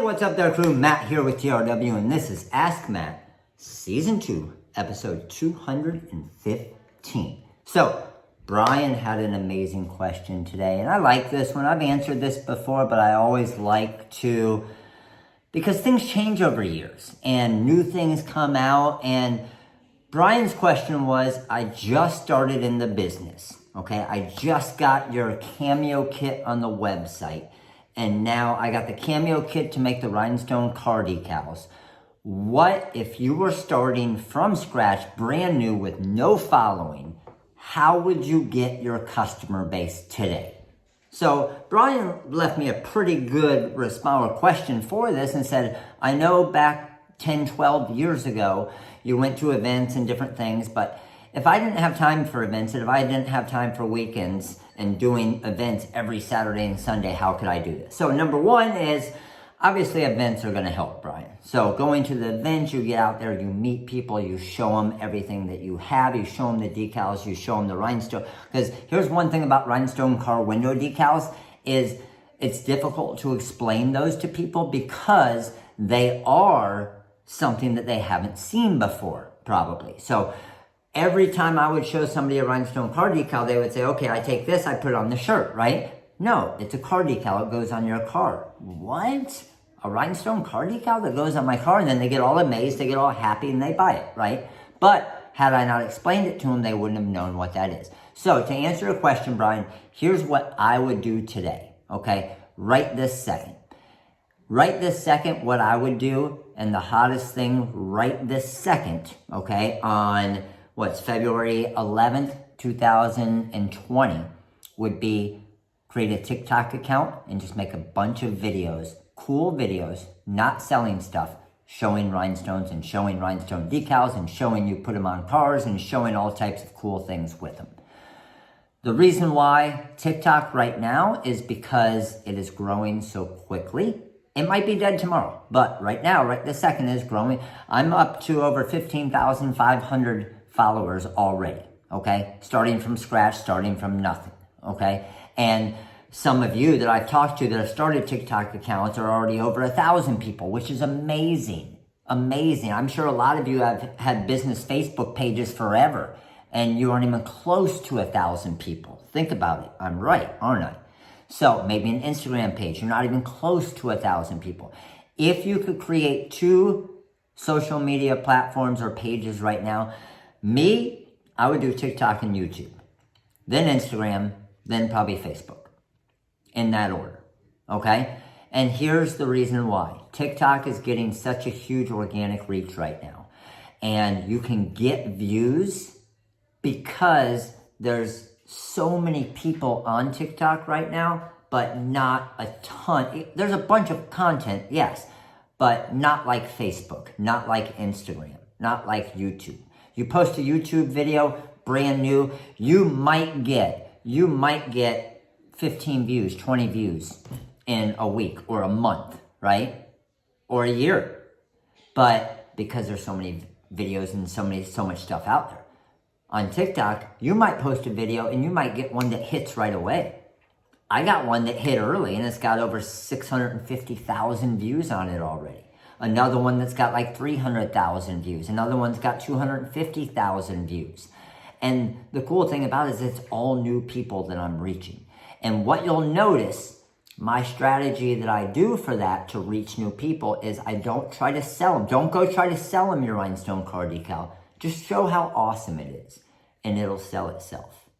what's up there, crew? Matt here with TRW, and this is Ask Matt, Season 2, Episode 215. So, Brian had an amazing question today, and I like this one. I've answered this before, but I always like to, because things change over years, and new things come out, and Brian's question was, I just started in the business, okay? I just got your Cameo kit on the website. And now I got the Cameo kit to make the rhinestone car decals. What if you were starting from scratch, brand new with no following? How would you get your customer base today? So Brian left me a pretty good response or question for this and said, I know back 10, 12 years ago, you went to events and different things, but if I didn't have time for events, and if I didn't have time for weekends and doing events every Saturday and Sunday, how could I do this? So number one is, obviously events are going to help, Brian. So going to the events, you get out there, you meet people, you show them everything that you have, you show them the decals, you show them the rhinestone. Because here's one thing about rhinestone car window decals is it's difficult to explain those to people because they are something that they haven't seen before, probably. So every time I would show somebody a rhinestone car decal, they would say, okay, I take this, I put it on the shirt, right? No, it's a car decal. It goes on your car. What? A rhinestone car decal that goes on my car? And then they get all amazed, they get all happy, and they buy it, right? But had I not explained it to them, they wouldn't have known what that is. So to answer your question, Brian, here's what I would do today, okay? Right this second. Right this second, what I would do, and the hottest thing right this second, okay, on what's February 11th, 2020, would be create a TikTok account and just make a bunch of videos, cool videos, not selling stuff, showing rhinestones and showing rhinestone decals and showing you put them on cars and showing all types of cool things with them. The reason why TikTok right now is because it is growing so quickly. It might be dead tomorrow, but right now, right this second, is growing. I'm up to over 15,500 followers already, okay? Starting from scratch, starting from nothing, okay? And some of you that I've talked to that have started TikTok accounts are already over 1,000 people, which is amazing, amazing. I'm sure a lot of you have had business Facebook pages forever, and you aren't even close to 1,000 people. Think about it. I'm right, aren't I? So maybe an Instagram page, you're not even close to 1,000 people. If you could create 2 social media platforms or pages right now, I would do TikTok and YouTube, then Instagram, then probably Facebook, in that order, okay? And here's the reason why. TikTok is getting such a huge organic reach right now. And you can get views because there's so many people on TikTok right now, but not a ton. There's a bunch of content, yes, but not like Facebook, not like Instagram, not like YouTube. You post a YouTube video, brand new, you might get 15 views, 20 views in a week or a month, right? Or a year. But because there's so many videos and so much stuff out there. On TikTok, you might post a video and you might get one that hits right away. I got one that hit early and it's got over 650,000 views on it already. Another one that's got like 300,000 views. Another one's got 250,000 views. And the cool thing about it is it's all new people that I'm reaching. And what you'll notice, my strategy that I do for that to reach new people is I don't try to sell them. Don't go try to sell them your rhinestone car decal. Just show how awesome it is. And it'll sell itself.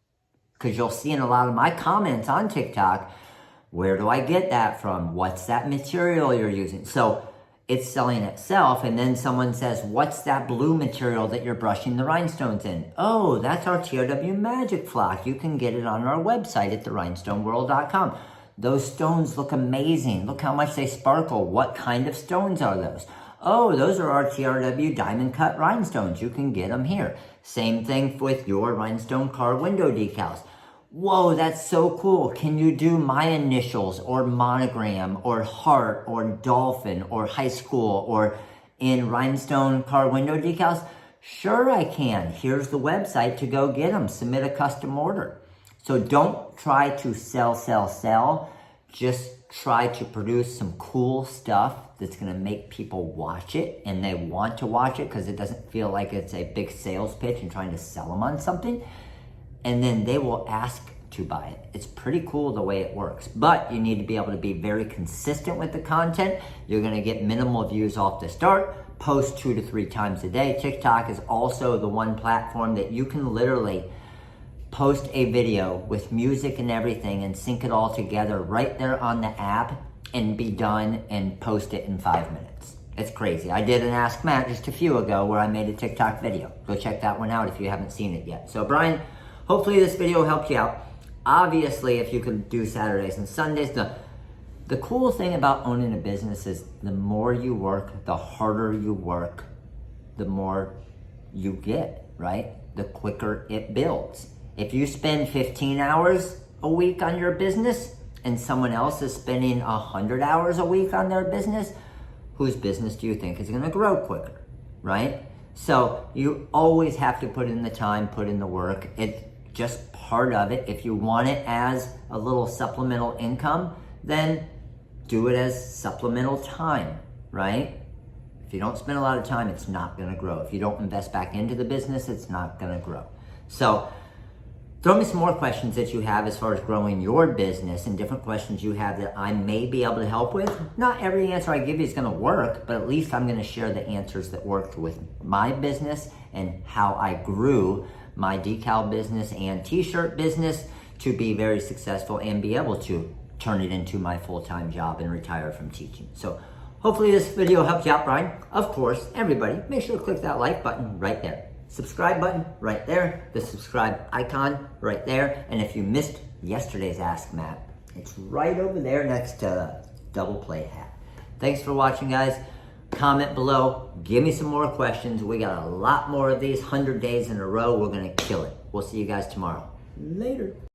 Because you'll see in a lot of my comments on TikTok, where do I get that from? What's that material you're using? So it's selling itself, and then someone says, what's that blue material that you're brushing the rhinestones in? Oh, that's our TRW Magic Flock. You can get it on our website at therhinestoneworld.com. Those stones look amazing. Look how much they sparkle. What kind of stones are those? Oh, those are our TRW diamond cut rhinestones. You can get them here. Same thing with your rhinestone car window decals. Whoa, that's so cool. Can you do my initials or monogram or heart or dolphin or high school or in rhinestone car window decals? Sure I can. Here's the website to go get them. Submit a custom order. So don't try to sell. Just try to produce some cool stuff that's going to make people watch it, and they want to watch it because it doesn't feel like it's a big sales pitch and trying to sell them on something. And then they will ask to buy it. It's pretty cool the way it works, but you need to be able to be very consistent with the content. You're going to get minimal views off the start. Post 2 to 3 times a day. TikTok is also the one platform that you can literally post a video with music and everything and sync it all together right there on the app and be done and post it in 5 minutes. It's crazy. I did an Ask Matt just a few ago where I made a TikTok video. Go check that one out if you haven't seen it yet. So Brian, hopefully this video helped you out. Obviously, if you can do Saturdays and Sundays, the cool thing about owning a business is the more you work, the harder you work, the more you get, right? The quicker it builds. If you spend 15 hours a week on your business and someone else is spending 100 hours a week on their business, whose business do you think is going to grow quicker, right? So you always have to put in the time, put in the work. It's just part of it. If you want it as a little supplemental income, then do it as supplemental time, right? If you don't spend a lot of time, it's not going to grow. If you don't invest back into the business, it's not going to grow. So throw me some more questions that you have as far as growing your business and different questions you have that I may be able to help with. Not every answer I give you is going to work, but at least I'm going to share the answers that worked with my business and how I grew my decal business and t-shirt business to be very successful and be able to turn it into my full-time job and retire from teaching. So hopefully this video helped you out, Brian. Of course, everybody, make sure to click that like button right there. Subscribe button right there, the subscribe icon right there, and if you missed yesterday's Ask Matt, it's right over there next to the double play hat. Thanks for watching, guys. Comment below, give me some more questions. We got a lot more of these 100 days in a row. We're gonna kill it. We'll see you guys tomorrow. Later.